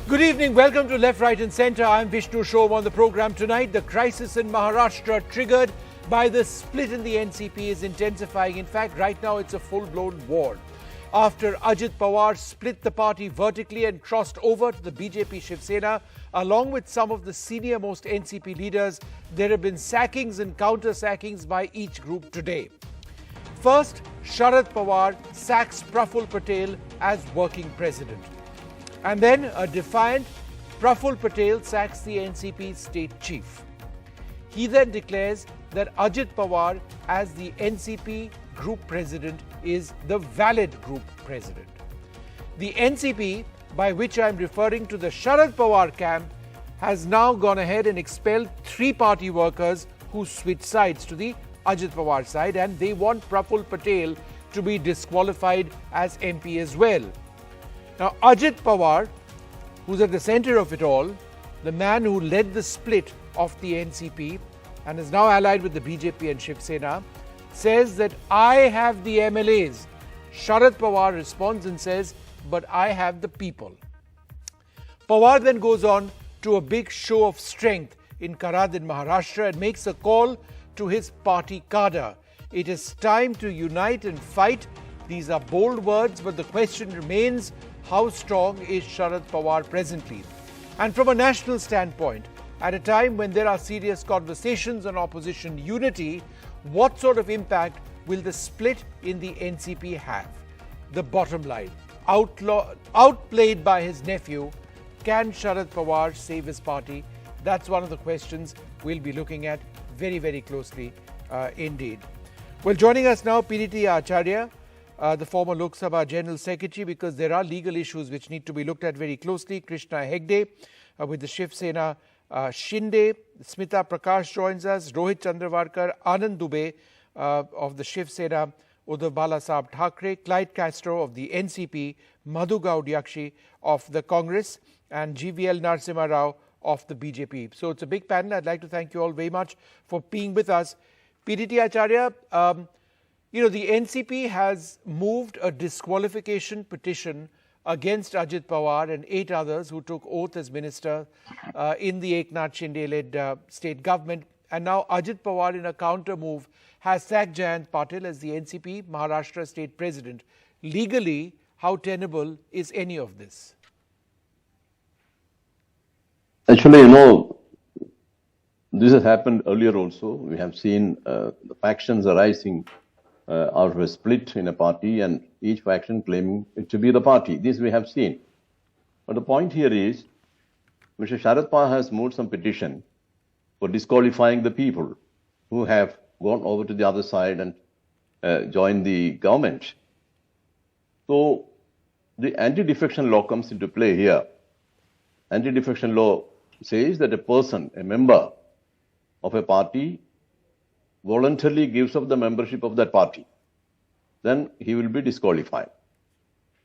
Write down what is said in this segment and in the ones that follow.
Good evening. Welcome to Left, Right and Centre. I'm Vishnu Shom. On the programme tonight, the crisis in Maharashtra triggered by the split in the NCP is intensifying. In fact, right now it's a full-blown war. After Ajit Pawar split the party vertically and crossed over to the BJP Shiv Sena, along with some of the senior-most NCP leaders, there have been sackings and counter-sackings by each group today. First, Sharad Pawar sacks Praful Patel as working president. And then a defiant Praful Patel sacks the NCP state chief. He then declares that Ajit Pawar as the NCP group president is the valid group president. The NCP, by which I am referring to the Sharad Pawar camp, has now gone ahead and expelled 3 party workers who switched sides to the Ajit Pawar side, and they want Praful Patel to be disqualified as MP as well. Now, Ajit Pawar, who's at the centre of it all, the man who led the split of the NCP and is now allied with the BJP and Shiv Sena, says that I have the MLAs. Sharad Pawar responds and says, but I have the people. Pawar then goes on to a big show of strength in Karad in Maharashtra and makes a call to his party cadre. It is time to unite and fight. These are bold words, but the question remains, how strong is Sharad Pawar presently? And from a national standpoint, at a time when there are serious conversations on opposition unity, what sort of impact will the split in the NCP have? The bottom line, outplayed by his nephew, can Sharad Pawar save his party? That's one of the questions we'll be looking at very, very closely indeed. Well, joining us now, PDT Acharya, the former Lok Sabha General Secretary, because there are legal issues which need to be looked at very closely. Krishna Hegde with the Shiv Sena, Shinde, Smita Prakash joins us, Rohit Chandravarkar, Anand Dubey of the Shiv Sena, Uddhav Balasaheb Thackeray, Clyde Castro of the NCP, Madhu Gaudiakshi of the Congress, and GVL Narasimha Rao of the BJP. So it's a big panel. I'd like to thank you all very much for being with us. PDT Acharya, the NCP has moved a disqualification petition against Ajit Pawar and 8 others who took oath as minister in the Eknath Shinde-led state government. And now Ajit Pawar, in a counter move, has sacked Jayant Patil as the NCP Maharashtra state president. Legally, how tenable is any of this? Actually, this has happened earlier also. We have seen the factions arising out of a split in a party and each faction claiming it to be the party. This we have seen. But the point here is, Mr. Sharad Pawar has moved some petition for disqualifying the people who have gone over to the other side and joined the government. So the anti-defection law comes into play here. Anti-defection law says that a person, a member of a party, voluntarily gives up the membership of that party, then he will be disqualified.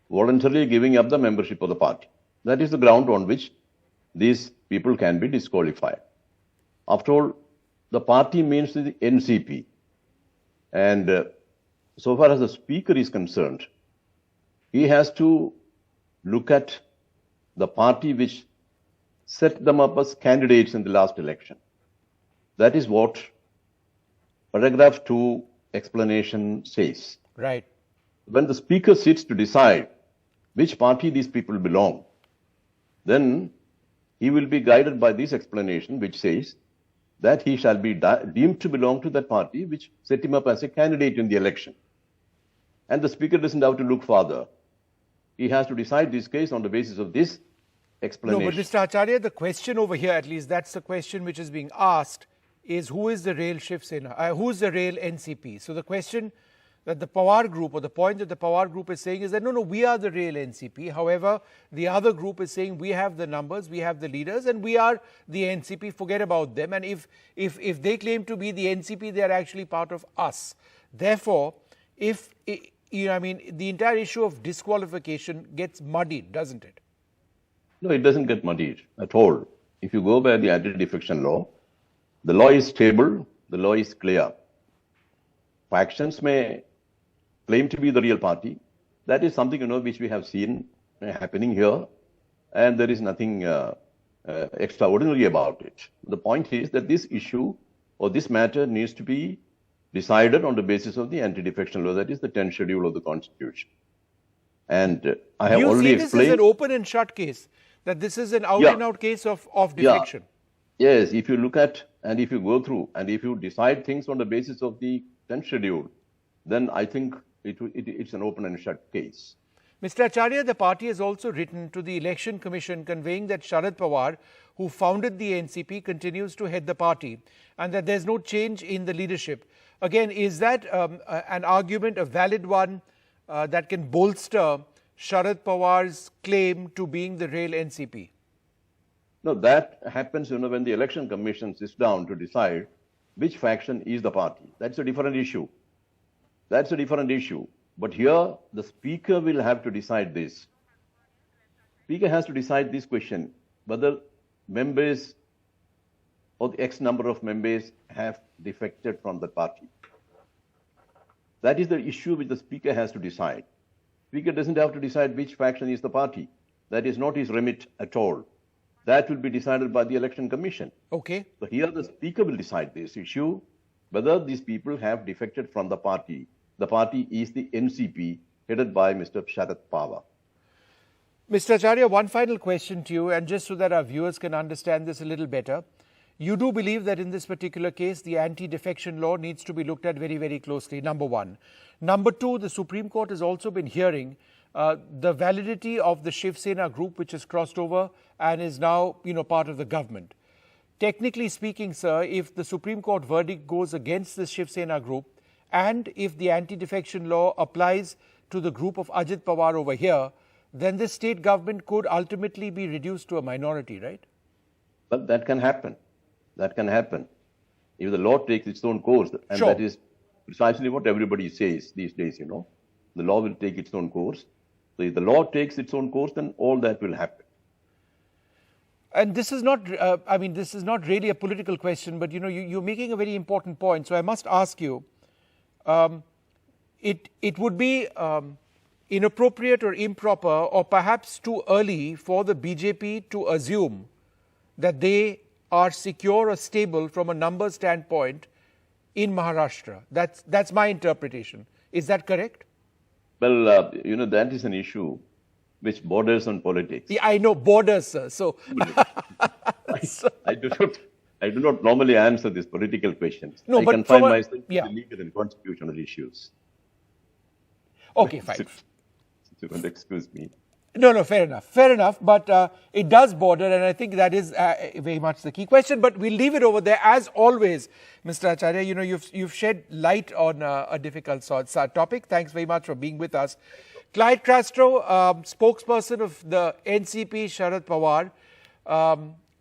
Voluntarily giving up the membership of the party. That is the ground on which these people can be disqualified. After all, the party means the NCP. And so far as the speaker is concerned, he has to look at the party which set them up as candidates in the last election. That is what paragraph 2 explanation says. Right. When the speaker sits to decide which party these people belong, then he will be guided by this explanation which says that he shall be deemed to belong to that party which set him up as a candidate in the election. And the speaker doesn't have to look further. He has to decide this case on the basis of this explanation. No, but Mr. Acharya, the question over here, at least that's the question which is being asked, is who is the real Shiv Sena? Who is the real NCP? So the question that the Pawar group, or the point that the Pawar group is saying is that, no, we are the real NCP. However, the other group is saying we have the numbers, we have the leaders, and we are the NCP, forget about them. And if they claim to be the NCP, they are actually part of us. Therefore, the entire issue of disqualification gets muddied, doesn't it? No, it doesn't get muddied at all. If you go by the anti-defection law, the law is stable, the law is clear. Factions may claim to be the real party. That is something, which we have seen happening here. and there is nothing extraordinary about it. The point is that this issue or this matter needs to be decided on the basis of the anti-defection law, that is the 10th schedule of the Constitution. And I have already you see this explained. as an open and shut case, that this is an out-and-out case of defection? Yes, if you look at and if you go through and if you decide things on the basis of the 10th schedule, then I think it's an open and shut case. Mr. Acharya, the party has also written to the Election Commission conveying that Sharad Pawar, who founded the NCP, continues to head the party and that there's no change in the leadership. Again, is that an argument, a valid one, that can bolster Sharad Pawar's claim to being the real NCP? No, that happens when the Election Commission sits down to decide which faction is the party. That's a different issue. That's a different issue. But here, the Speaker will have to decide this. Speaker has to decide this question, whether members or the X number of members have defected from the party. That is the issue which the Speaker has to decide. Speaker doesn't have to decide which faction is the party. That is not his remit at all. That will be decided by the Election Commission. Okay. So here the Speaker will decide this issue, whether these people have defected from the party. The party is the NCP, headed by Mr. Sharad Pawar. Mr. Acharya, one final question to you, and just so that our viewers can understand this a little better. You do believe that in this particular case, the anti-defection law needs to be looked at very, very closely, number one. Number two, the Supreme Court has also been hearing the validity of the Shiv Sena group, which has crossed over and is now, part of the government. Technically speaking, sir, if the Supreme Court verdict goes against the Shiv Sena group, and if the anti-defection law applies to the group of Ajit Pawar over here, then the state government could ultimately be reduced to a minority, right? But that can happen. That can happen if the law takes its own course. And sure. That is precisely what everybody says these days, The law will take its own course. So if the law takes its own course, then all that will happen. And this is not, this is not really a political question, but, you're making a very important point. So I must ask you, it would be inappropriate or improper or perhaps too early for the BJP to assume that they are secure or stable from a numbers standpoint in Maharashtra. That's my interpretation. Is that correct? Well, that is an issue which borders on politics. Yeah, I know, borders, sir. So, I do not normally answer these political questions. No, I but confine myself to yeah. the legal and constitutional issues. Okay, fine. You will excuse me. No, fair enough. But it does border, and I think that is very much the key question. But we'll leave it over there. As always, Mr. Acharya, you've shed light on a difficult topic. Thanks very much for being with us. Clyde Castro, spokesperson of the NCP, Sharad Pawar.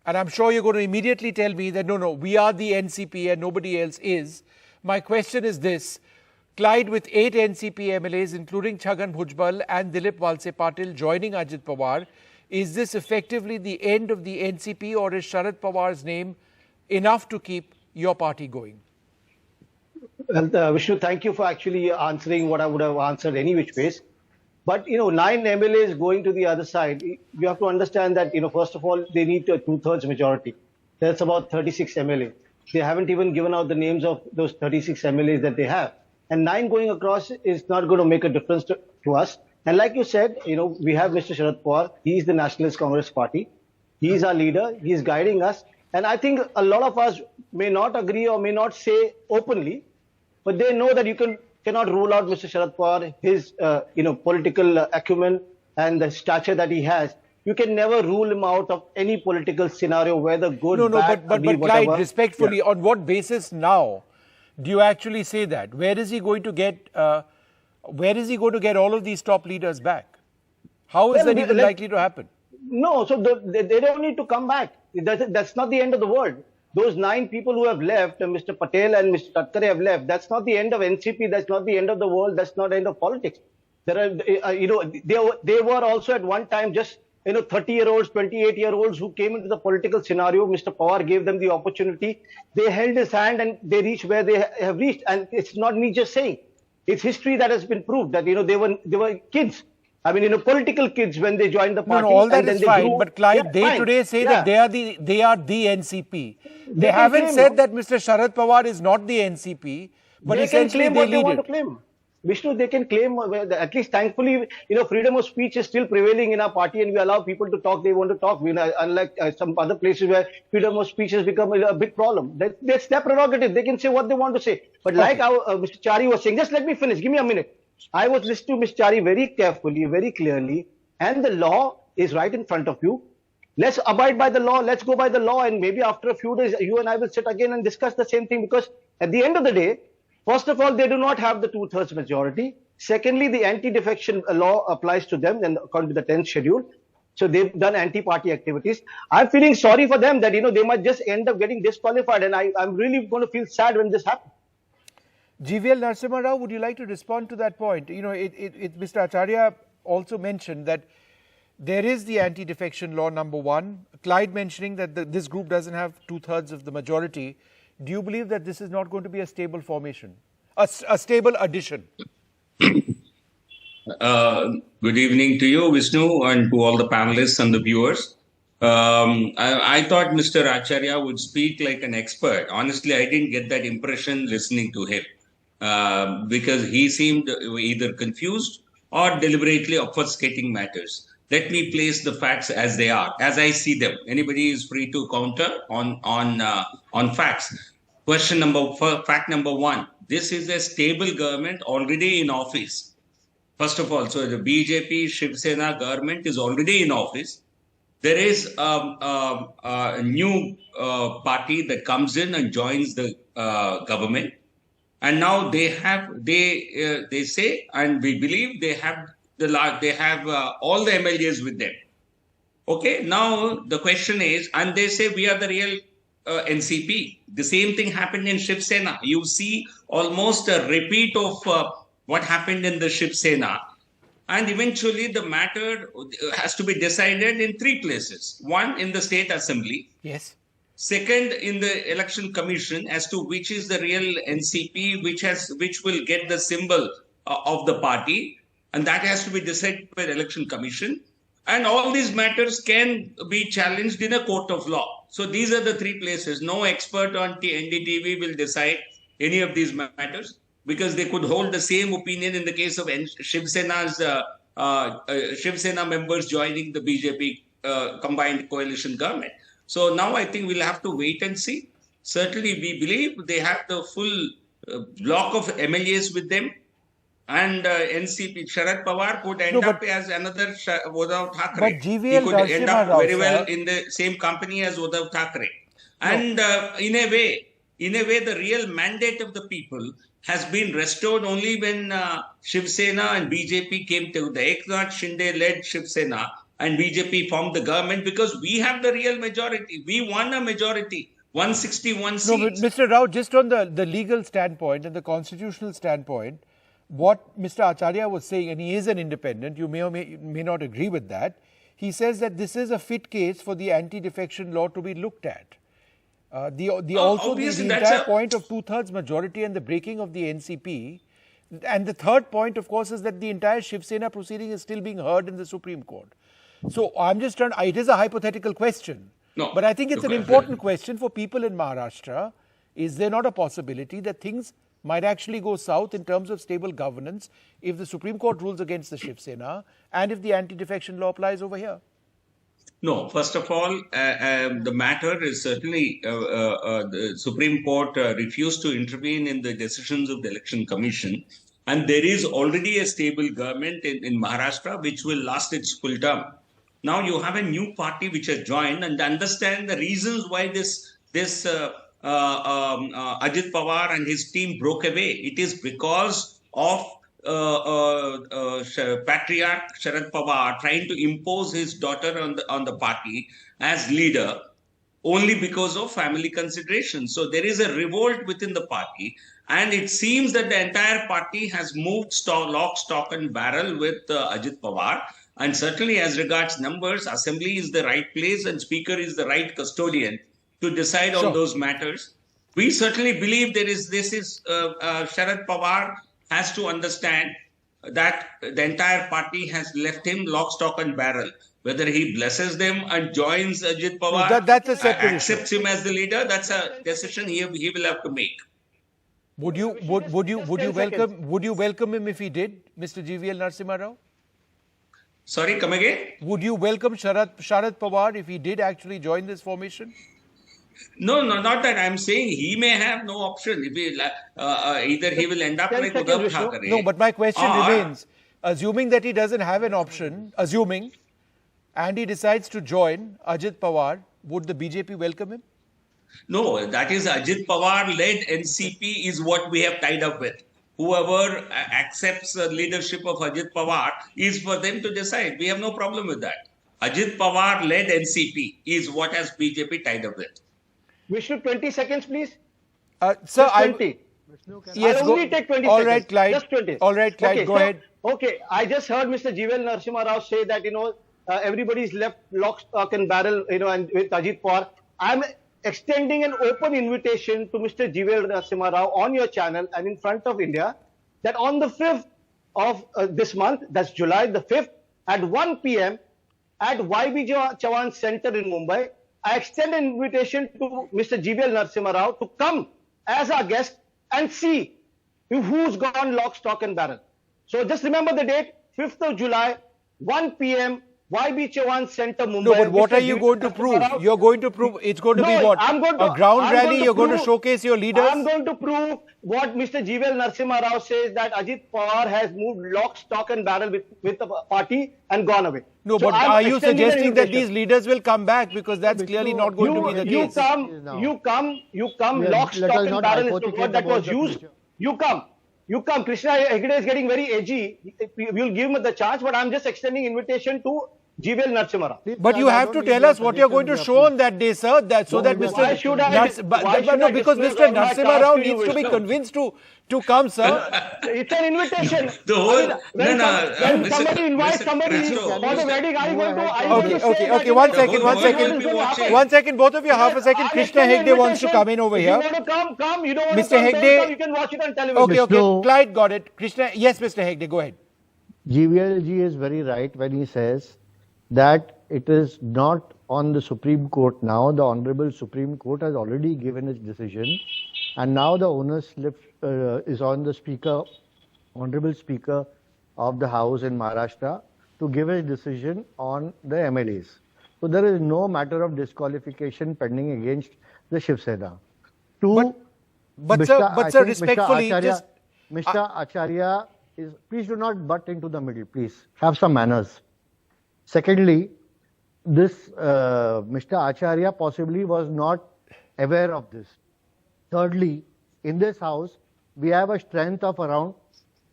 And I'm sure you're going to immediately tell me that, no, we are the NCP and nobody else is. My question is this. Clyde, with 8 NCP MLAs, including Chhagan Bhujbal and Dilip Walse Patil joining Ajit Pawar, is this effectively the end of the NCP, or is Sharad Pawar's name enough to keep your party going? Well, Vishnu, thank you for actually answering what I would have answered any which ways. But, 9 MLAs going to the other side, you have to understand that, first of all, they need a 2/3 majority. That's about 36 MLAs. They haven't even given out the names of those 36 MLAs that they have. And 9 going across is not going to make a difference to us. And like you said, we have Mr. Sharad Pawar. He is the Nationalist Congress Party. He is our leader. He is guiding us. And I think a lot of us may not agree or may not say openly, but they know that you cannot rule out Mr. Sharad Pawar, his political acumen and the stature that he has. You can never rule him out of any political scenario, whether good, bad, but ugly, Clyde, whatever. respectfully, Yeah. on what basis now do you actually say that? Where is he going to get? Where is he going to get all of these top leaders back? How is that even likely to happen? No, so they don't need to come back. That's not the end of the world. Those 9 people who have left, Mr. Patel and Mr. Tatkare have left. That's not the end of NCP. That's not the end of the world. That's not the end of politics. There are, they were also at one time just 30-year-olds, 28-year-olds who came into the political scenario. Mr. Pawar gave them the opportunity. They held his hand and they reached where they have reached. And it's not me just saying. It's history that has been proved that, they were kids. I mean, political kids when they joined the No, party. no, all that and then is they fine. grew. But Clyde, Yeah, they fine. today say Yeah. that they are the NCP. They can haven't claim, said no? that Mr. Sharad Pawar is not the NCP, but They can essentially claim they what they lead want to it. claim. Vishnu, they can claim, at least thankfully, freedom of speech is still prevailing in our party and we allow people to talk, they want to talk. Unlike some other places where freedom of speech has become a big problem. That's their prerogative. They can say what they want to say. But like Mr. Chari was saying, just let me finish. Give me a minute. I was listening to Mr. Chari very carefully, very clearly, and the law is right in front of you. Let's abide by the law. Let's go by the law. And maybe after a few days, you and I will sit again and discuss the same thing, because at the end of the day, first of all, they do not have the 2/3 majority. Secondly, the anti-defection law applies to them and according to the 10th schedule. So they've done anti-party activities. I'm feeling sorry for them that, they might just end up getting disqualified. And I'm really going to feel sad when this happens. GVL Narasimha Rao, would you like to respond to that point? Mr. Acharya also mentioned that there is the anti-defection law, number one. Clyde mentioning that this group doesn't have 2/3 of the majority. Do you believe that this is not going to be a stable formation, a stable addition? Good evening to you, Vishnu, and to all the panelists and the viewers. I thought Mr. Acharya would speak like an expert. Honestly, I didn't get that impression listening to him because he seemed either confused or deliberately obfuscating matters. Let me place the facts as they are, as I see them. Anybody is free to counter on facts. Fact number one: this is a stable government already in office. First of all, so the BJP Shiv Sena government is already in office. There is a new party that comes in and joins the government, and now they say, and we believe they have all the MLAs with them. Okay, now the question is, and they say we are the real NCP. The same thing happened in Shiv Sena. You see almost a repeat of what happened in the Shiv Sena. And eventually the matter has to be decided in three places. One, in the state assembly. Yes. Second, in the election commission as to which is the real NCP, which will get the symbol of the party. And that has to be decided by the election commission. And all these matters can be challenged in a court of law. So these are the three places. No expert on NDTV will decide any of these matters, because they could hold the same opinion in the case of Shiv Sena's Shiv Sena members joining the BJP combined coalition government. So now I think we'll have to wait and see. Certainly, we believe they have the full block of MLAs with them. And NCP, Sharad Pawar could end up as another Uddhav Thackeray. But GVL he could end up very well sir, in the same company as Uddhav Thackeray. And in a way, the real mandate of the people has been restored only when Shiv Sena and BJP came to the Eknath Shinde led Shiv Sena and BJP formed the government, because we have the real majority. We won a majority, 161 seats. No, but Mr. Rao, just on the legal standpoint and the constitutional standpoint, what Mr. Acharya was saying, and he is an independent, you may or may not agree with that, he says that this is a fit case for the anti-defection law to be looked at. The entire point of 2/3 majority and the breaking of the NCP. And the third point, of course, is that the entire Shiv Sena proceeding is still being heard in the Supreme Court. So I'm just trying, it is a hypothetical question. No, but I think it's an important question for people in Maharashtra. Is there not a possibility that things might actually go south in terms of stable governance if the Supreme Court rules against the Shiv Sena and if the anti-defection law applies over here? No, first of all, the matter is certainly the Supreme Court refused to intervene in the decisions of the Election Commission. And there is already a stable government in Maharashtra which will last its full term. Now you have a new party which has joined, and understand the reasons why this Ajit Pawar and his team broke away. It is because of patriarch Sharad Pawar trying to impose his daughter on the party as leader only because of family considerations. So there is a revolt within the party, and it seems that the entire party has moved lock, stock and barrel with Ajit Pawar. And certainly as regards numbers, assembly is the right place and speaker is the right custodian to decide on those matters. We certainly believe Sharad Pawar has to understand that the entire party has left him lock, stock and barrel. Whether he blesses them and joins Ajit Pawar, that's a separate accepts him as the leader, that's a decision he will have to make. Would you welcome him if he did, Mr. GVL Narasimha Rao? Sorry, come again? Would you welcome Sharad Pawar if he did actually join this formation? No, not that. I'm saying he may have no option. If he, either he will end up like Uddhav Thackeray. No, but my question remains, assuming that he doesn't have an option, and he decides to join Ajit Pawar, would the BJP welcome him? No, that is Ajit Pawar-led NCP is what we have tied up with. Whoever accepts the leadership of Ajit Pawar is for them to decide. We have no problem with that. Ajit Pawar-led NCP is what has BJP tied up with. Vishnu, 20 seconds, please. Sir, 20. Yes, I'll only take 20 all seconds. Right, Clyde. Just 20. All right, Clyde, okay, go ahead. Okay, I just heard Mr. GVL Narasimha Rao say that, everybody's left lock, stock and barrel, and with Ajit Pawar. I'm extending an open invitation to Mr. GVL Narasimha Rao on your channel and in front of India that on the 5th of this month, that's July the 5th, at 1 p.m. at YB Chavan Center in Mumbai, I extend an invitation to Mr. GVL Narasimha Rao to come as our guest and see who's gone lock, stock and barrel. So just remember the date, 5th of July, 1 p.m. YB Chavan Center, Mumbai. No, but what are you going to prove? You're going to prove it's going to be what? A ground rally? You're going to showcase your leaders? I'm going to prove what Mr. GVL Narasimha Rao says, that Ajit Pawar has moved lock, stock and barrel with the party and gone away. No, so but are you suggesting that these leaders will come back? Because that's clearly not going to be the case. You come, lock, stock and barrel is the word that was used. You come. Krishna Hegde is getting very edgy. We'll give him the chance, but I'm just extending invitation to GVL Narasimha Rao. But you have to tell us what you're going to show on that day, sir. So that Mr. Because Mr. Narasimha Rao needs to be convinced to come, sir. It's an invitation. When somebody invites somebody for the wedding, I'm going to Okay. One second. Both of you, half a second. Krishna Hegde wants to come in over here. You want to come. You don't want Mr. to come, Hegde, you can watch it on television. Okay. Clyde got it. Krishna, yes, Mr. Hegde, go ahead. GVLG is very right when he says that it is not on the Supreme Court now. The Honorable Supreme Court has already given its decision, and now the onus is on the Honorable Speaker of the House in Maharashtra to give a decision on the MLAs. So there is no matter of disqualification pending against the Shiv Sena. But sir, respectfully, Mr. Acharya is, please do not butt into the middle, please. Have some manners. Secondly, this Mr. Acharya possibly was not aware of this. Thirdly, in this house, we have a strength of around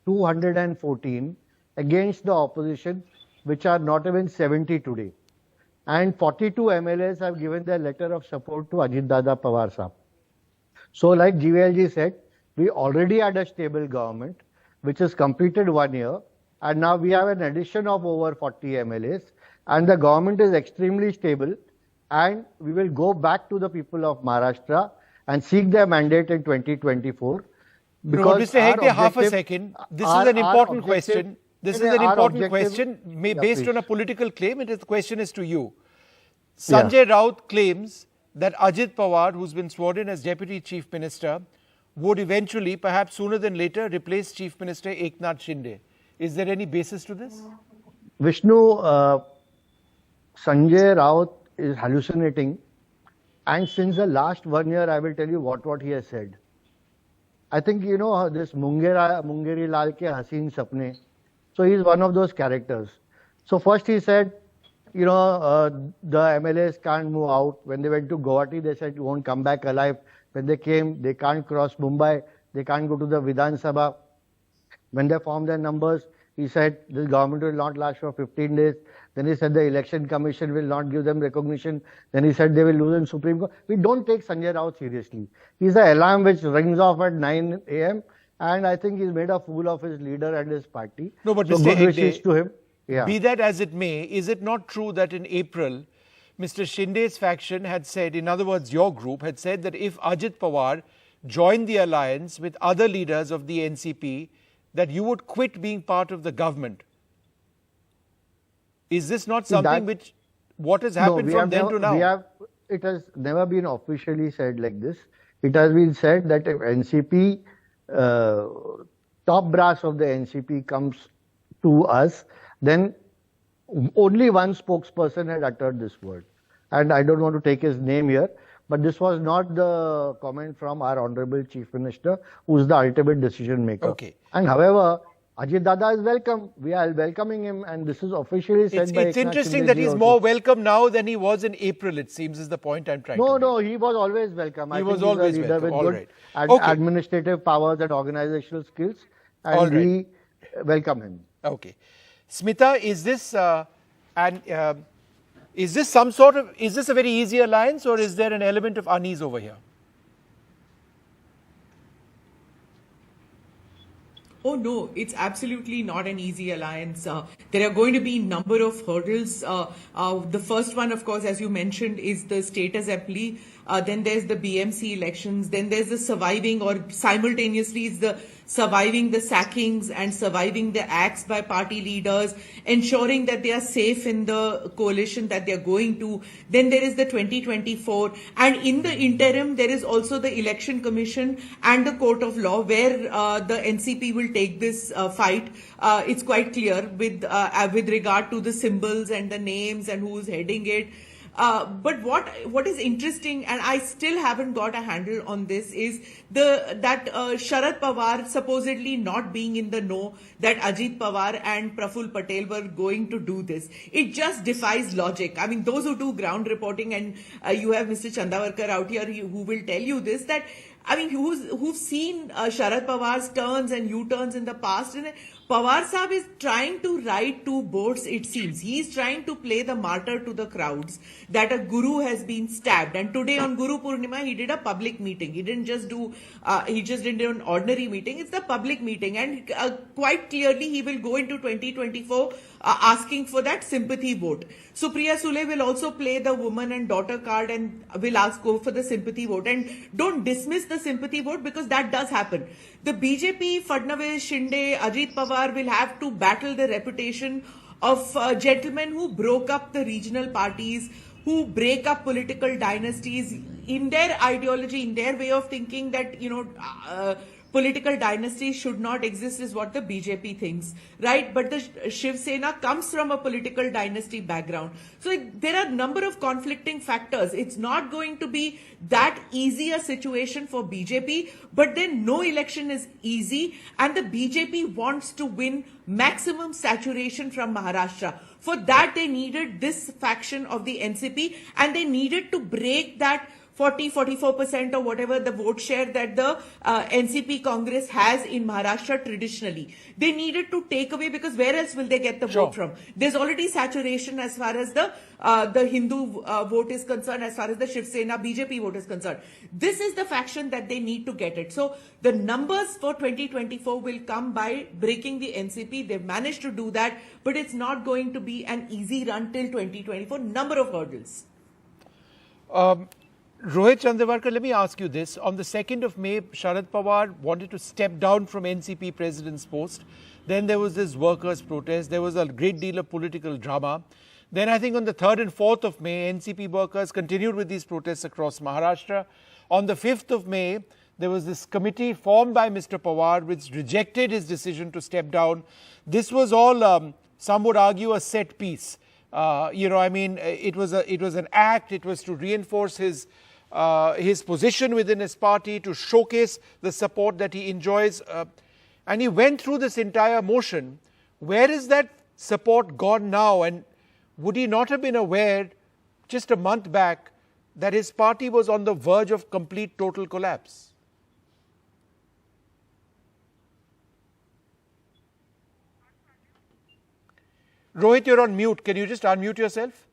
214 against the opposition, which are not even 70 today. And 42 MLAs have given their letter of support to Ajit Dada Pawar Saab. So like GVLG said, we already had a stable government, which has completed 1 year. And now we have an addition of over 40 MLAs, and the government is extremely stable, and we will go back to the people of Maharashtra and seek their mandate in 2024. Because Mr. Hegde, half a second. This is an important question. This is an important question based on a political claim. The question is to you. Sanjay Raut claims that Ajit Pawar, who's been sworn in as Deputy Chief Minister, would eventually, perhaps sooner than later, replace Chief Minister Eknath Shinde. Is there any basis to this? Vishnu, Sanjay Raut is hallucinating, and since the last 1 year, I will tell you what he has said. I think you know this Mungeri Lal ke Haseen Sapne. So he is one of those characters. So first he said, the MLAs can't move out. When they went to Guwahati, they said you won't come back alive. When they came, they can't cross Mumbai. They can't go to the Vidhan Sabha. When they formed their numbers, he said this government will not last for 15 days. Then he said the election commission will not give them recognition. Then he said they will lose in Supreme Court. We don't take Sanjay Raut seriously. He's an alarm which rings off at 9 a.m. And I think he's made a fool of his leader and his party. No, but so Mr. good wishes Hegde, to him. Yeah. Be that as it may, is it not true that in April, Mr. Shinde's faction had said, in other words, your group had said that if Ajit Pawar joined the alliance with other leaders of the NCP, that you would quit being part of the government. Is this not something what has happened from then to now? It has never been officially said like this. It has been said that if NCP, top brass of the NCP comes to us, then only one spokesperson had uttered this word. And I don't want to take his name here, but this was not the comment from our Honorable Chief Minister, who is the ultimate decision maker. Okay. And however, Ajit Dada is welcome. We are welcoming him, and this is officially said by Eknath. It's interesting that he's more welcome now than he was in April, it seems, is the point I'm trying to make. No, he was always welcome. He was always welcome. With good Okay. administrative powers and organizational skills, and we welcome him. Okay. Smita, is this is this a very easy alliance, or is there an element of unease over here? Oh no, it's absolutely not an easy alliance. There are going to be a number of hurdles. The first one, of course, as you mentioned, is the state assembly. Then there's the BMC elections. Then there's the surviving, or simultaneously is the surviving the sackings and surviving the acts by party leaders, ensuring that they are safe in the coalition that they're going to. Then there is the 2024. And in the interim, there is also the election commission and the court of law, where the NCP will take this fight. It's quite clear with regard to the symbols and the names and who's heading it. But what is interesting, and I still haven't got a handle on this, is that Sharad Pawar supposedly not being in the know that Ajit Pawar and Praful Patel were going to do this. It just defies logic. I mean, those who do ground reporting, and you have Mr. Chandavarkar out here who will tell you this, that I mean, who've seen Sharad Pawar's turns and U-turns in the past, and Pawar Saab is trying to ride two boats, it seems. He's trying to play the martyr to the crowds, that a guru has been stabbed. And today on Guru Purnima, he did a public meeting. He didn't just do, he just didn't do an ordinary meeting. It's the public meeting. And quite clearly, he will go into 2024 asking for that sympathy vote. Supriya Sule will also play the woman and daughter card and will go for the sympathy vote. And don't dismiss the sympathy vote, because that does happen. The BJP, Fadnavis, Shinde, Ajit Pawar will have to battle the reputation of gentlemen who broke up the regional parties, who break up political dynasties in their ideology, in their way of thinking, that, you know, political dynasties should not exist is what the BJP thinks, right? But the Shiv Sena comes from a political dynasty background. So there are a number of conflicting factors. It's not going to be that easy a situation for BJP, but then no election is easy, and the BJP wants to win maximum saturation from Maharashtra. For that, they needed this faction of the NCP, and they needed to break that 44% or whatever the vote share that the NCP Congress has in Maharashtra traditionally. They needed to take away, because where else will they get the vote from? There's already saturation as far as the Hindu vote is concerned, as far as the Shiv Sena BJP vote is concerned. This is the faction that they need to get it. So the numbers for 2024 will come by breaking the NCP. They've managed to do that, but it's not going to be an easy run till 2024. Number of hurdles. Rohit Chandavarkar, let me ask you this. On the 2nd of May, Sharad Pawar wanted to step down from NCP president's post. Then there was this workers' protest. There was a great deal of political drama. Then I think on the 3rd and 4th of May, NCP workers continued with these protests across Maharashtra. On the 5th of May, there was this committee formed by Mr. Pawar which rejected his decision to step down. This was all, some would argue, a set piece. You know, I mean, it was an act. It was to reinforce his position within his party, to showcase the support that he enjoys. And he went through this entire motion. Where is that support gone now? And would he not have been aware just a month back that his party was on the verge of complete total collapse? Rohit, you're on mute. Can you just unmute yourself?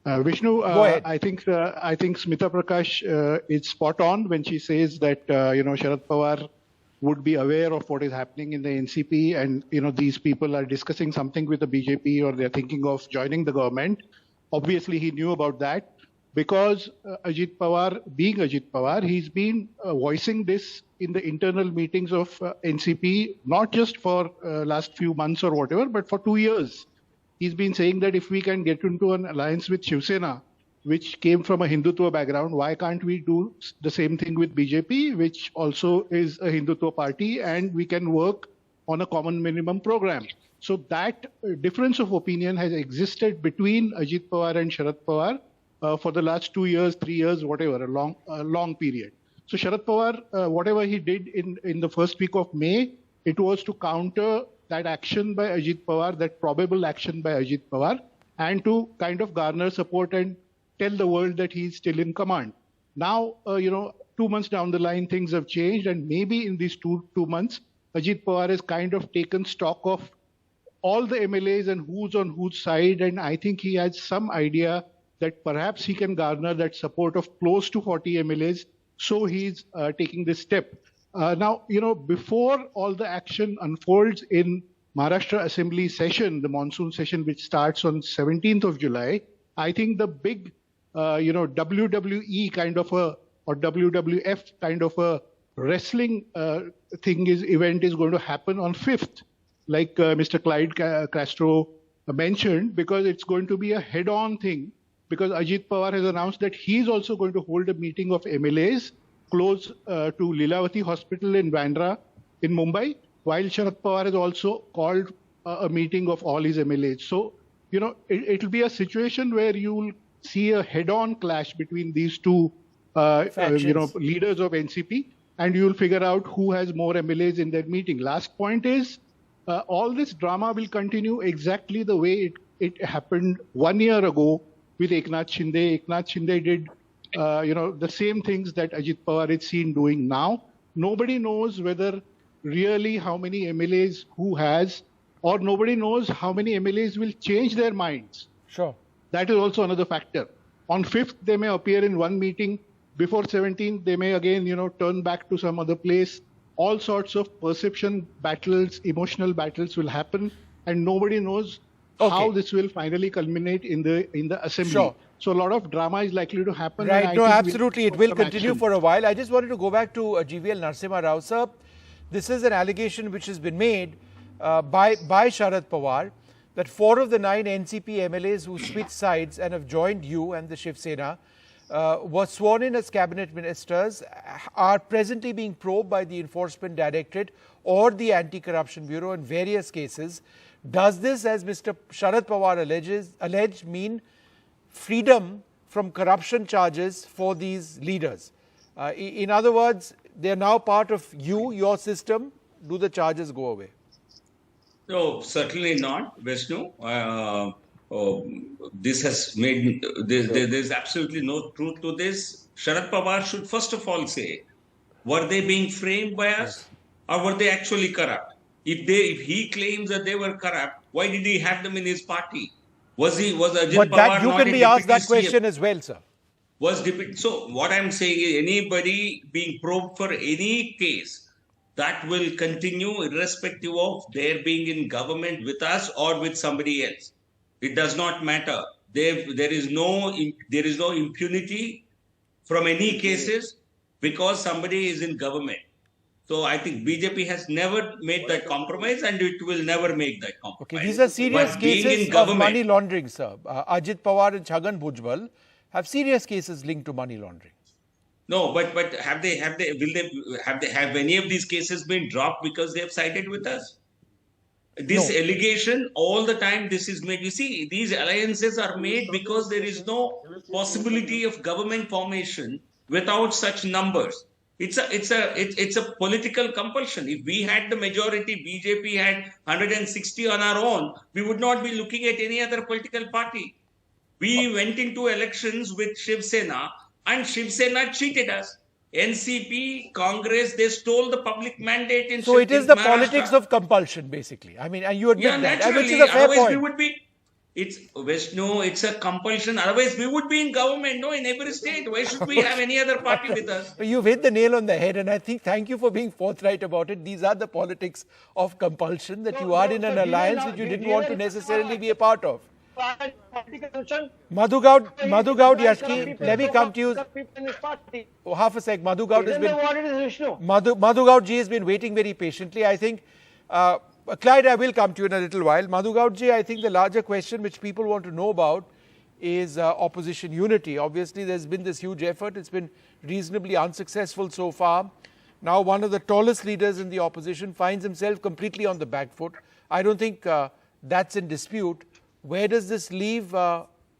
Vishnu, I think Smita Prakash is spot on when she says that Sharad Pawar would be aware of what is happening in the NCP, and these people are discussing something with the BJP, or they're thinking of joining the government. Obviously, he knew about that, because Ajit Pawar, being Ajit Pawar, he's been voicing this in the internal meetings of NCP, not just for last few months or whatever, but for 2 years. He's been saying that if we can get into an alliance with Shiv Sena, which came from a Hindutva background, why can't we do the same thing with BJP, which also is a Hindutva party, and we can work on a common minimum program. So that difference of opinion has existed between Ajit Pawar and Sharad Pawar for the last 2 years, 3 years, whatever, a long period. So Sharad Pawar, whatever he did in the first week of May, it was to counter that action by Ajit Pawar, that probable action by Ajit Pawar, and to kind of garner support and tell the world that he's still in command. Now, 2 months down the line, things have changed, and maybe in these two months, Ajit Pawar has kind of taken stock of all the MLAs and who's on whose side, and I think he has some idea that perhaps he can garner that support of close to 40 MLAs, so he's taking this step. Now, before all the action unfolds in Maharashtra Assembly session, the monsoon session, which starts on 17th of July, I think the big, WWE kind of or WWF kind of a wrestling event is going to happen on 5th, like Mr. Clyde Castro mentioned, because it's going to be a head-on thing, because Ajit Pawar has announced that he's also going to hold a meeting of MLAs close to Lilavati Hospital in Bandra in Mumbai, while Sharad Pawar has also called a meeting of all his MLAs. So, it'll be a situation where you'll see a head-on clash between these two, leaders of NCP, and you'll figure out who has more MLAs in that meeting. Last point is, all this drama will continue exactly the way it happened 1 year ago with Eknath Shinde. Eknath Shinde did, the same things that Ajit Pawar is seen doing now. Nobody knows whether really how many MLAs who has, or nobody knows how many MLAs will change their minds. Sure. That is also another factor. On 5th, they may appear in one meeting. Before 17th, they may again, turn back to some other place. All sorts of perception battles, emotional battles will happen, and nobody knows how this will finally culminate in the assembly. Sure. So a lot of drama is likely to happen. Right, and no, I think absolutely. It will continue for a while. I just wanted to go back to GVL Narasimha Rao, sir. This is an allegation which has been made by Sharad Pawar that 4 of the 9 NCP MLAs who switched sides and have joined you and the Shiv Sena were sworn in as cabinet ministers, are presently being probed by the Enforcement Directorate or the Anti-Corruption Bureau in various cases. Does this, as Mr. Sharad Pawar alleged, mean freedom from corruption charges for these leaders? In other words, they are now part of your system. Do the charges go away? No, certainly not, Vishnu. This has made, there's absolutely no truth to this. Sharad Pawar should first of all say, were they being framed by us or were they actually corrupt? If he claims that they were corrupt, why did he have them in his party? Was Ajit But Pawar that you not can be asked that question as well, sir. So what I'm saying is, anybody being probed for any case, that will continue irrespective of their being in government with us or with somebody else. It does not matter. There is no impunity from any cases because somebody is in government. So I think BJP has never made that compromise and it will never make that compromise. Okay, these are serious cases of money laundering, sir. Ajit Pawar and Chhagan Bhujbal have serious cases linked to money laundering. No, but have any of these cases been dropped because they have sided with us? This allegation all the time, this is made. You see, these alliances are made because there is no possibility of government formation without such numbers. It's a political compulsion. If we had the majority, BJP had 160 on our own, we would not be looking at any other political party. We went into elections with Shiv Sena and Shiv Sena cheated us. NCP, Congress, they stole the public mandate in So it is the politics of compulsion, basically. I mean, and you admit that, which is a fair point. It's a compulsion. Otherwise, we would be in government, in every state. Why should we have any other party with us? You've hit the nail on the head, and I think thank you for being forthright about it. These are the politics of compulsion, that you are in an alliance which you didn't want to necessarily be a part of. Madhu Gaud Yashki, let me come to you. Oh, half a sec. Madhu Gaud has been. Madhu Gaud ji has been waiting very patiently. I think, Clyde, I will come to you in a little while. Madhu Gaud ji, I think the larger question which people want to know about is opposition unity. Obviously, there's been this huge effort. It's been reasonably unsuccessful so far. Now, one of the tallest leaders in the opposition finds himself completely on the back foot. I don't think that's in dispute. Where does this leave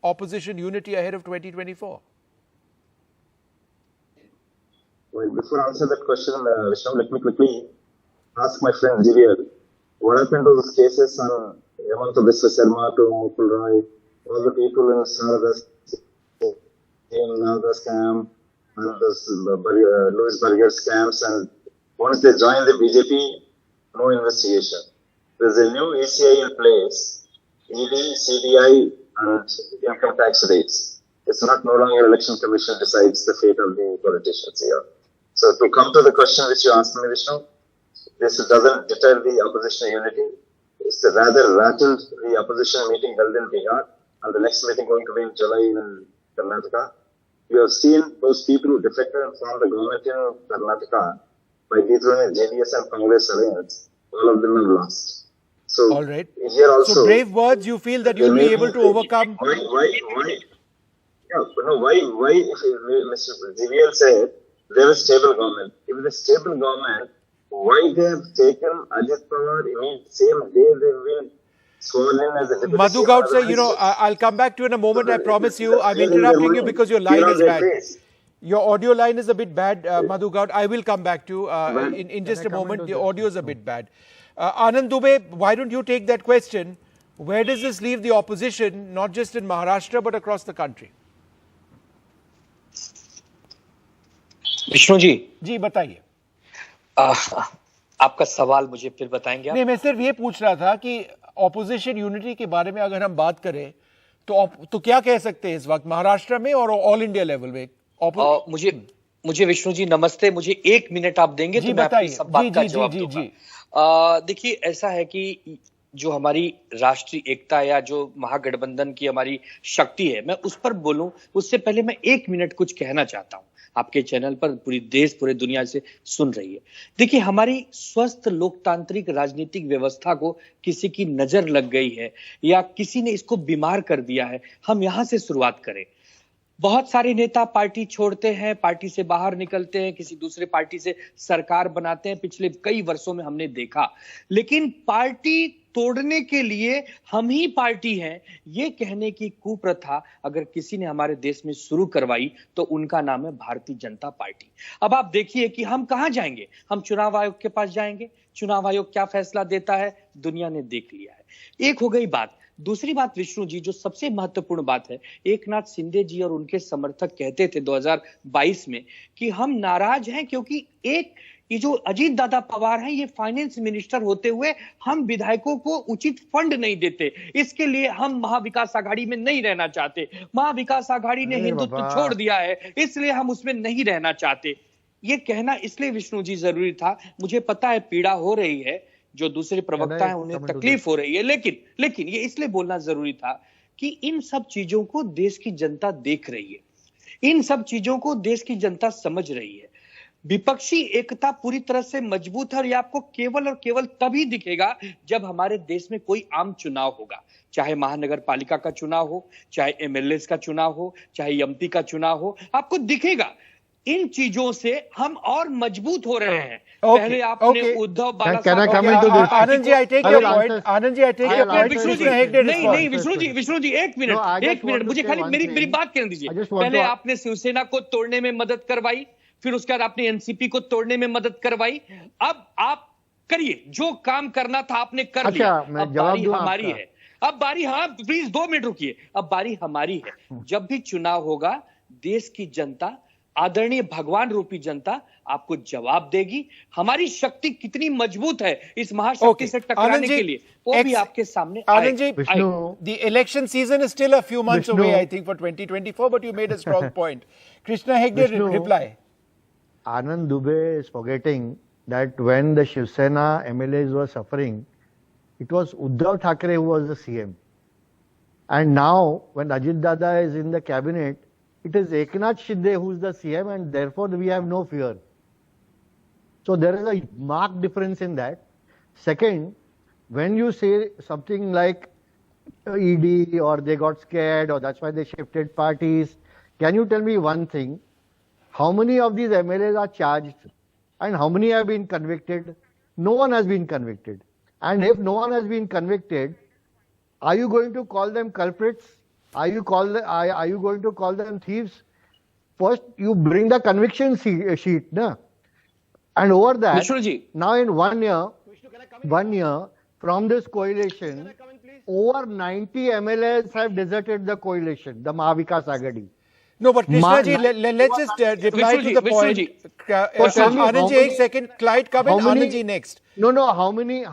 opposition unity ahead of 2024? Well, before I answer that question, Vishnu, let me quickly ask my friend Xavier, what happened to those cases on Hemant Biswa Sharma to Mukul Roy, all the people in Sharad, in Naga scam, and those Louis Berger scams, and once they join the BJP, no investigation. There's a new ECI in place. ED, CBI, and income tax rates. It's not no longer election commission decides the fate of the politicians here. So to come to the question which you asked me, Vishnu, this doesn't deter the opposition unity. It's rather rattled the opposition meeting held in Bihar and the next meeting going to be in July in Karnataka. You have seen those people who defected from the government in Karnataka by dethroning JDS and Congress alliance. All of them have lost. So, all right. Here also, so brave words, you feel that you'll be able to overcome. Why, if Mr. Xavier said there is stable government. If the stable government, why they have taken Ajit Pawar in the same day they will sworn in as a deputy? Madhu Gaud sir, I'll come back to you in a moment, I promise you. I'm interrupting you because your line is bad. Your audio line is a bit bad, Madhu Gaud. I will come back to you in just a moment. The audio is a bit bad. Anand Dubey, why don't you take that question? Where does this leave the opposition, not just in Maharashtra, but across the country? Vishnu ji बताइए। आपका सवाल मुझे फिर बताएंगे आप? नहीं, मैं सिर्फ ये पूछ रहा था कि ऑपोजिशन यूनिटी के बारे में अगर हम बात करें तो क्या कह सकते हैं इस वक्त महाराष्ट्र में और ऑल इंडिया लेवल में? मुझे विष्णु जी नमस्ते, मुझे 1 मिनट आप देंगे तो मैं आपकी सब बात का जवाब दूंगा। देखिए, ऐसा है कि जो हमारी राष्ट्रीय एकता या जो महागठबंधन की हमारी शक्ति है, मैं उस पर बोलूं उससे पहले मैं 1 मिनट कुछ कहना चाहता हूं। आपके चैनल पर पूरे दुनिया से सुन रही है। देखिए, हमारी स्वस्थ लोकतांत्रिक राजनीतिक व्यवस्था को किसी की नजर लग गई है या किसी ने इसको बीमार कर दिया है, हम यहां से शुरुआत करें। बहुत सारे नेता पार्टी छोड़ते हैं, पार्टी से बाहर निकलते हैं, किसी दूसरे पार्टी से सरकार बनाते हैं, पिछले कई वर्षों में हमने देखा। लेकिन पार्टी तोड़ने के लिए हम ही पार्टी हैं, ये कहने की कुप्रथा अगर किसी ने हमारे देश में शुरू करवाई तो उनका नाम है भारतीय जनता पार्टी। अब आप देखिए कि हम कहां जाएंगे। हम चुनाव आयोग के पास जाएंगे, चुनाव आयोग क्या फैसला देता है दुनिया ने देख लिया है। एक हो गई बात। दूसरी बात विष्णु जी, जो सबसे महत्वपूर्ण बात है, एकनाथ शिंदे जी और उनके समर्थक कहते थे 2022 में कि हम नाराज हैं क्योंकि ये जो अजीत दादा पवार हैं, ये फाइनेंस मिनिस्टर होते हुए हम विधायकों को उचित फंड नहीं देते, इसके लिए हम महाविकास आघाड़ी में नहीं रहना चाहते। महाविकास आघाड़ी ने हिंदुत्व छोड़ दिया है, इसलिए हम उसमें नहीं रहना चाहते। ये कहना इसलिए विष्णु जी जरूरी था। मुझे पता है पीड़ा हो रही है, जो दूसरे प्रवक्ता हैं उन्हें तकलीफ हो रही है, लेकिन ये इसलिए बोलना जरूरी था कि इन सब चीजों को देश की जनता देख रही है, इन सब चीजों को देश की जनता समझ रही है। विपक्षी एकता पूरी तरह से मजबूत है और ये आपको केवल और केवल तभी दिखेगा जब हमारे देश में कोई आम चुनाव होगा, चाहे महानगर पालिका का चुनाव हो, चाहे एमएलए का चुनाव हो, चाहे एमपी का चुनाव हो, आपको दिखेगा। इन चीजों से हम और मजबूत हो रहे हैं। पहले आपने Uddhav Bala Anand ji, I take your point. Anand ji, I take your point. नहीं विष्णु जी एक मिनट मुझे खाली मेरी बात करने दीजिए। पहले आपने शिवसेना को तोड़ने में मदद करवाई, फिर उसके बाद आपने एनसीपी को तोड़ने में मदद करवाई। अब आप करिए जो काम करना था आपने कर लिया। अब बारी हमारी है। अब बारी, हाँ प्लीज 2 मिनट रुकिए, अब बारी हमारी है। जब भी चुनाव होगा देश की जनता, आदरणीय भगवान रूपी जनता आपको जवाब देगी। हमारी शक्ति कितनी मजबूत है इस महाशक्ति से टकराने के लिए, वो भी आपके सामने आएगी। The election season is still a few months away, I think, for 2024, but you made a strong point. Krishna Hegde, reply. Anand Dubey is forgetting that when the Shiv Sena MLAs were suffering, it was Uddhav Thackeray who was the CM. And now, when Ajit Dada is in the cabinet, it is Eknath Shinde who is the CM, and therefore we have no fear. So there is a marked difference in that. Second, when you say something like ED or they got scared or that's why they shifted parties, can you tell me one thing? How many of these MLAs are charged and how many have been convicted? No one has been convicted. And if no one has been convicted, are you going to call them culprits? Are you going to call them thieves? First, you bring the conviction sheet, na? And over that, Vishnuji. Now in 1 year from this coalition, over 90 MLAs have deserted the coalition, the Mahavikas Agadi. No, but Krishnaji, let's just reply to the point. Anand ji, 1 second. Clyde, come in. Anand ji next. No. How many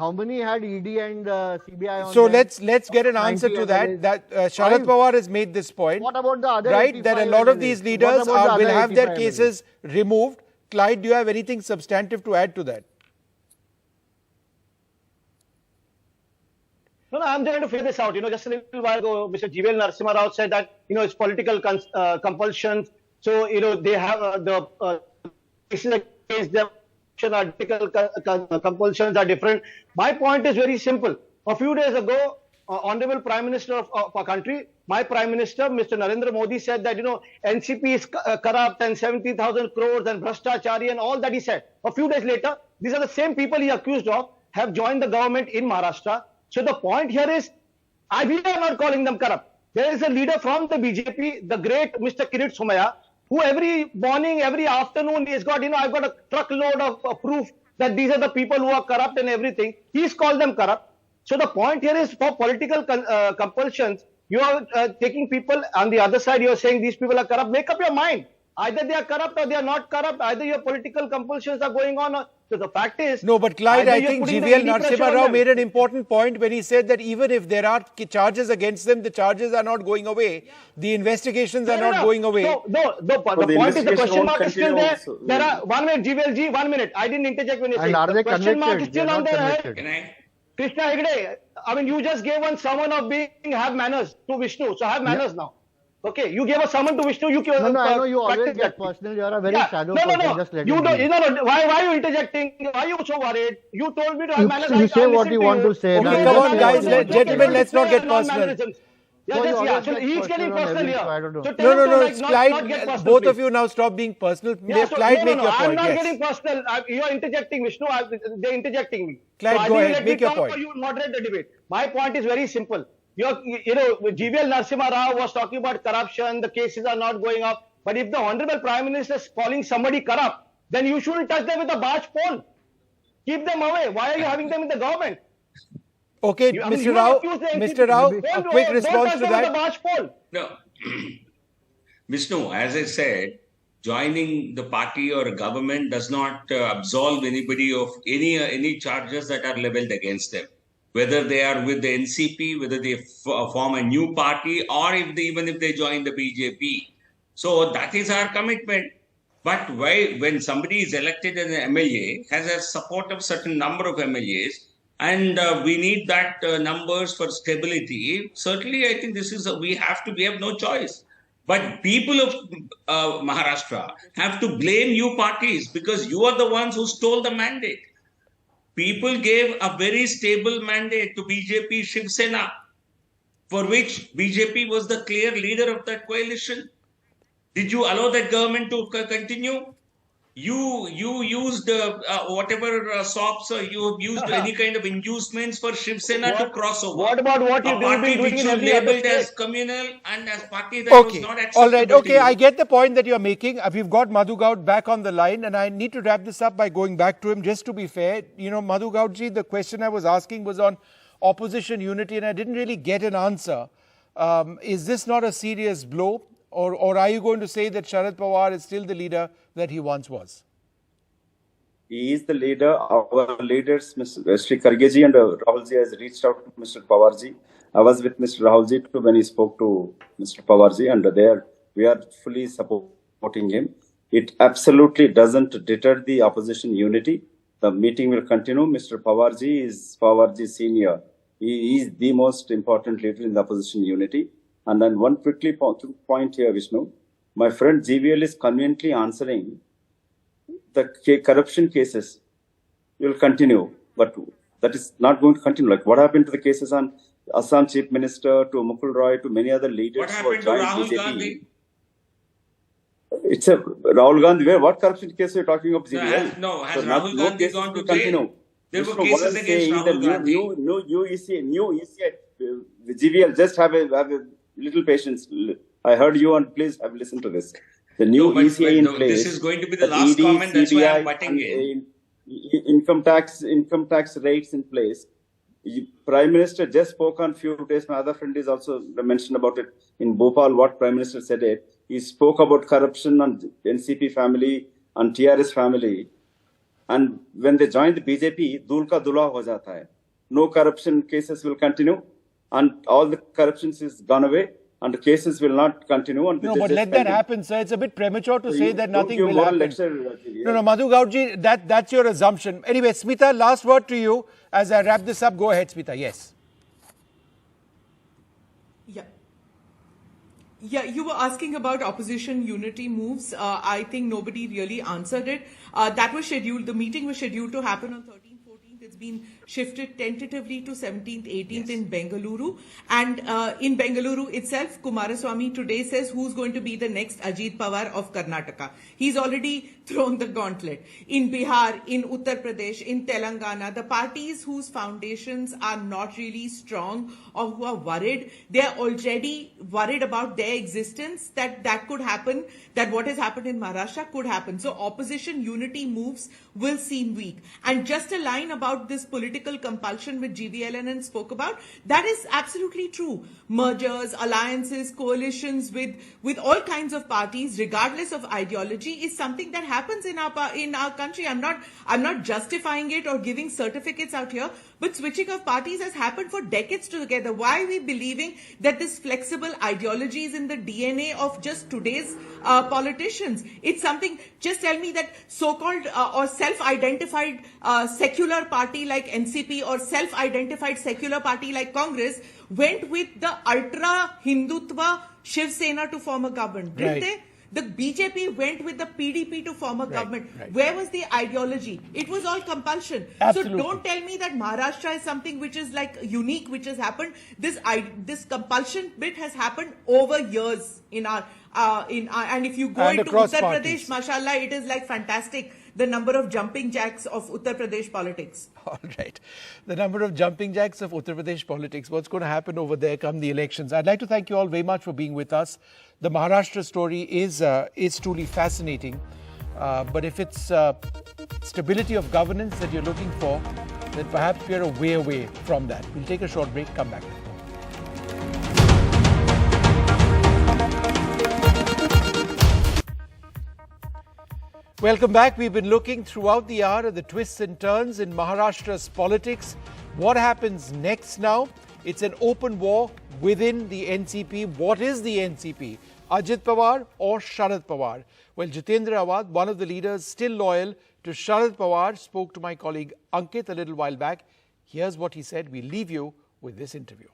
had ED and CBI on So them? let's get an answer to that. That Sharad Pawar has made this point. What about the other? Right, that a lot of these leaders will have their cases removed. Clyde, do you have anything substantive to add to that? No, I'm trying to figure this out. Just a little while ago, Mr. GVL Narasimha Rao said that, it's political compulsions. So, they have the cases against them, article compulsions are different. My point is very simple. A few days ago, Honorable Prime Minister of our country, my Prime Minister, Mr. Narendra Modi said that, NCP is corrupt and 70,000 crores and Bhrashtachari and all that he said. A few days later, these are the same people he accused of, have joined the government in Maharashtra. So the point here is, we are not calling them corrupt. There is a leader from the BJP, the great Mr. Kirit Somaiya, who every morning, every afternoon, he's got, I've got a truckload of proof that these are the people who are corrupt and everything. He's called them corrupt. So the point here is, for political compulsions, you are taking people on the other side, you are saying these people are corrupt. Make up your mind. Either they are corrupt or they are not corrupt. Either your political compulsions are going on. So the fact is... No, but Clyde, I think GVL Narasimha Rao made an important point when he said that even if there are charges against them, the charges are not going away. The investigations are not going away. The point is the question mark is still there. There are... 1 minute, GVL ji, 1 minute. I didn't interject when you said. The question mark is still on their head. head. Krishna Hegde, you just gave one sermon of have manners to Vishnu. So have manners now. Okay, you gave a sermon to Vishnu. I know you always get personal. You are a very shallow person. Just let you don't. Why are you interjecting? Why are you so worried? You told me to have manners. You say what you want to say. Okay, come on, guys. Gentlemen, let's not get personal. So he's getting personal here. No, it's Clyde. Both of you now stop being personal. Clyde, make your point. I'm not getting personal. You are interjecting, Vishnu. They're interjecting me. Clyde, go ahead. Make your point. You moderate the debate. My point is very simple. GVL Narasimha Rao was talking about corruption, the cases are not going up. But if the Honorable Prime Minister is calling somebody corrupt, then you shouldn't touch them with a barge pole. Keep them away. Why are you having them in the government? Okay, Mr. Rao, a quick response to that. No. Vishnu, as I said, joining the party or a government does not absolve anybody of any charges that are leveled against them. Whether they are with the NCP, whether they form a new party, or even if they join the BJP. So that is our commitment. But when somebody is elected as an MLA, has a support of certain number of MLAs, and we need that numbers for stability, certainly I think we have no choice. But people of Maharashtra have to blame you parties because you are the ones who stole the mandate. People gave a very stable mandate to BJP Shiv Sena, for which BJP was the clear leader of that coalition. Did you allow that government to continue? You used whatever SOPs, you have used any kind of inducements for Shiv Sena to cross over. What about what you party which you labeled as communal and as party that was not acceptable. All right, okay, I get the point that you are making. We've got Madhu Gaud back on the line, and I need to wrap this up by going back to him. Just to be fair, Madhu Gaud ji, the question I was asking was on opposition unity, and I didn't really get an answer. Is this not a serious blow? Or are you going to say that Sharad Pawar is still the leader that he once was? He is the leader. Our leaders, Mr. Sri Khargeji and Rahulji has reached out to Mr. Pawarji. I was with Mr. Rahulji when he spoke to Mr. Pawarji, and we are fully supporting him. It absolutely doesn't deter the opposition unity. The meeting will continue. Mr. Pawarji is Pawarji senior. He is the most important leader in the opposition unity. And then one quickly point here, Vishnu. My friend GVL is conveniently answering the corruption cases will continue, but that is not going to continue. Like what happened to the cases on Assam Chief Minister, to Mukul Roy, to many other leaders who have joined BJP? Gandhi? It's a Rahul Gandhi. What corruption case are you talking of? Has Rahul Gandhi gone to jail? There were cases against Rahul Gandhi. New ECI, GVL, just have a little patience. I heard you, and please have listened to this. The new ECI in place. This is going to be the last comment. That's why I'm butting in. Income tax rates in place. Prime Minister just spoke on few days. My other friend is also mentioned about it in Bhopal. What Prime Minister said it. He spoke about corruption on NCP family, on TRS family, and when they joined the BJP, dul ka dula ho jata hai. No corruption cases will continue, and all the corruptions is gone away. And the cases will not continue. And no, but let that happen, sir. It's a bit premature to say that nothing will happen. No, Madhu Gaudji, that's your assumption. Anyway, Smita, last word to you as I wrap this up. Go ahead, Smita. Yes. Yeah, you were asking about opposition unity moves. I think nobody really answered it. That was scheduled. The meeting was scheduled to happen on 13th, 14th. It's been shifted tentatively to 17th, 18th in Bengaluru. And in Bengaluru itself, Kumaraswamy today says who's going to be the next Ajit Pawar of Karnataka. He's already thrown the gauntlet. In Bihar, in Uttar Pradesh, in Telangana, the parties whose foundations are not really strong or who are worried, they are already worried about their existence, that could happen, that what has happened in Maharashtra could happen. So opposition unity moves will seem weak. And just a line about this political compulsion which GVLNN spoke about, that is absolutely true. Mergers, alliances, coalitions with all kinds of parties, regardless of ideology, is something that happens in our country. I'm not justifying it or giving certificates out here, but switching of parties has happened for decades together. Why are we believing that this flexible ideology is in the DNA of just today's politicians? It's something, just tell me that so-called or self-identified secular party like NCP or self-identified secular party like Congress went with the ultra-Hindutva Shiv Sena to form a government, didn't they? The BJP went with the PDP to form a government. Where was the ideology? It was all compulsion. Absolutely. So don't tell me that Maharashtra is something which is like unique, which has happened. This compulsion bit has happened over years in our and if you go into Uttar Pradesh, mashallah, it is like fantastic. The number of jumping jacks of Uttar Pradesh politics. All right. The number of jumping jacks of Uttar Pradesh politics. What's going to happen over there come the elections? I'd like to thank you all very much for being with us. The Maharashtra story is truly fascinating. But if it's stability of governance that you're looking for, then perhaps we're a way away from that. We'll take a short break, come back. Welcome back. We've been looking throughout the hour at the twists and turns in Maharashtra's politics. What happens next now? It's an open war within the NCP. What is the NCP? Ajit Pawar or Sharad Pawar? Well, Jitendra Awad, one of the leaders still loyal to Sharad Pawar, spoke to my colleague Ankit a little while back. Here's what he said. We leave you with this interview.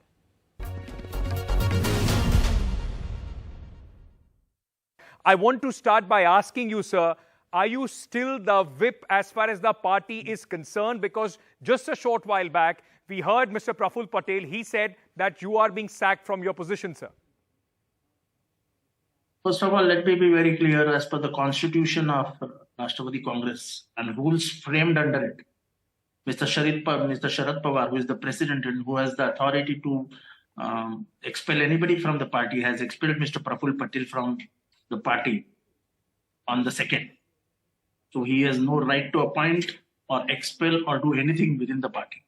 I want to start by asking you, sir, are you still the whip as far as the party is concerned? Because just a short while back, we heard Mr. Praful Patel, he said that you are being sacked from your position, sir. First of all, let me be very clear. As per the constitution of Rashtravari Congress and rules framed under it, Mr. Sharad Pawar, who is the president and who has the authority to expel anybody from the party, has expelled Mr. Praful Patel from the party on the 2nd. So he has no right to appoint or expel or do anything within the party.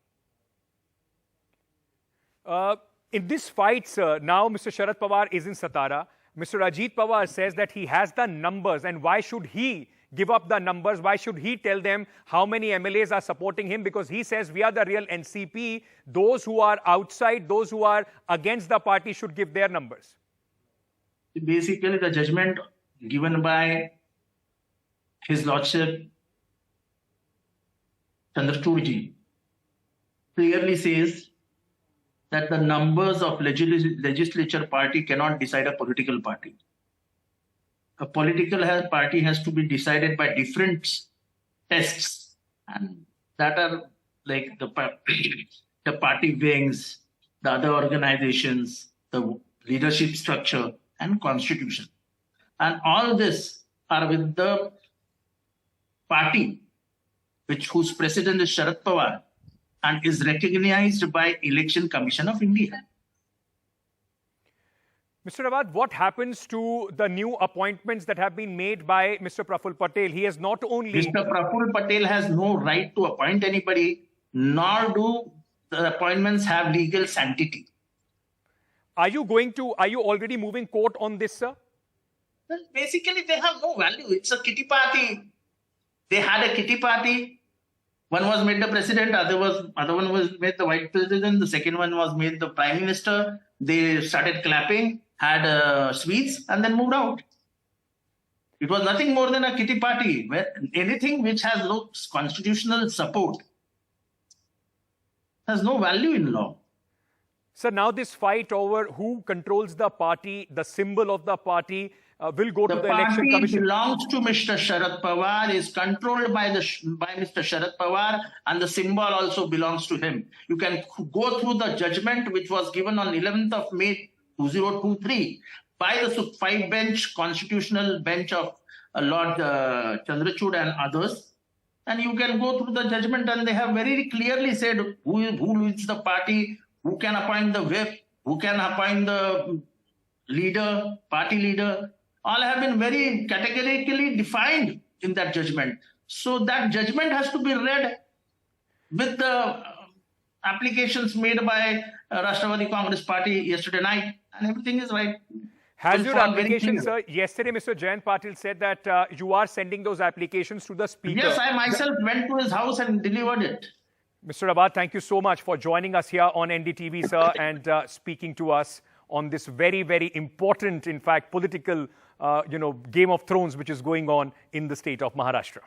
In this fight, sir, now Mr. Sharad Pawar is in Satara. Mr. Ajit Pawar says that he has the numbers, and why should he give up the numbers? Why should he tell them how many MLAs are supporting him? Because he says we are the real NCP. Those who are outside, those who are against the party should give their numbers. Basically, the judgment given by His Lordship Chandrachudji clearly says that the numbers of legislature party cannot decide a political party. A political party has to be decided by different tests, and that are like the party wings, the other organizations, the leadership structure, and constitution. And all this are with the party whose president is Sharad Pawar and is recognized by Election Commission of India. Mr. Awad, what happens to the new appointments that have been made by Mr. Praful Patel? He has not only... Mr. Praful Patel has no right to appoint anybody, nor do the appointments have legal sanctity. Are you already moving court on this, sir? Well, basically, they have no value. It's a kitty party. They had a kitty party. One was made the president, other one was made the vice president, the second one was made the prime minister. They started clapping, had sweets, and then moved out. It was nothing more than a kitty party, where anything which has no constitutional support has no value in law. So now this fight over who controls the party, the symbol of the party, will go to the Election Commission. The party belongs to Mr. Sharad Pawar, is controlled by Mr. Sharad Pawar, and the symbol also belongs to him. You can go through the judgment which was given on 11th of May 2023 by the five-bench constitutional bench of Lord Chandrachud and others. And you can go through the judgment, and they have very clearly said who leads the party, who can appoint the whip, who can appoint the leader, party leader. All have been very categorically defined in that judgment. So that judgment has to be read with the applications made by Rashtrawadhi Congress Party yesterday night, and everything is right. Has your application, sir, yesterday Mr. Jayant Patil said that you are sending those applications to the Speaker. Yes, I myself went to his house and delivered it. Mr. Awad, thank you so much for joining us here on NDTV, sir, and speaking to us on this very, very important, in fact, political, Game of Thrones which is going on in the state of Maharashtra.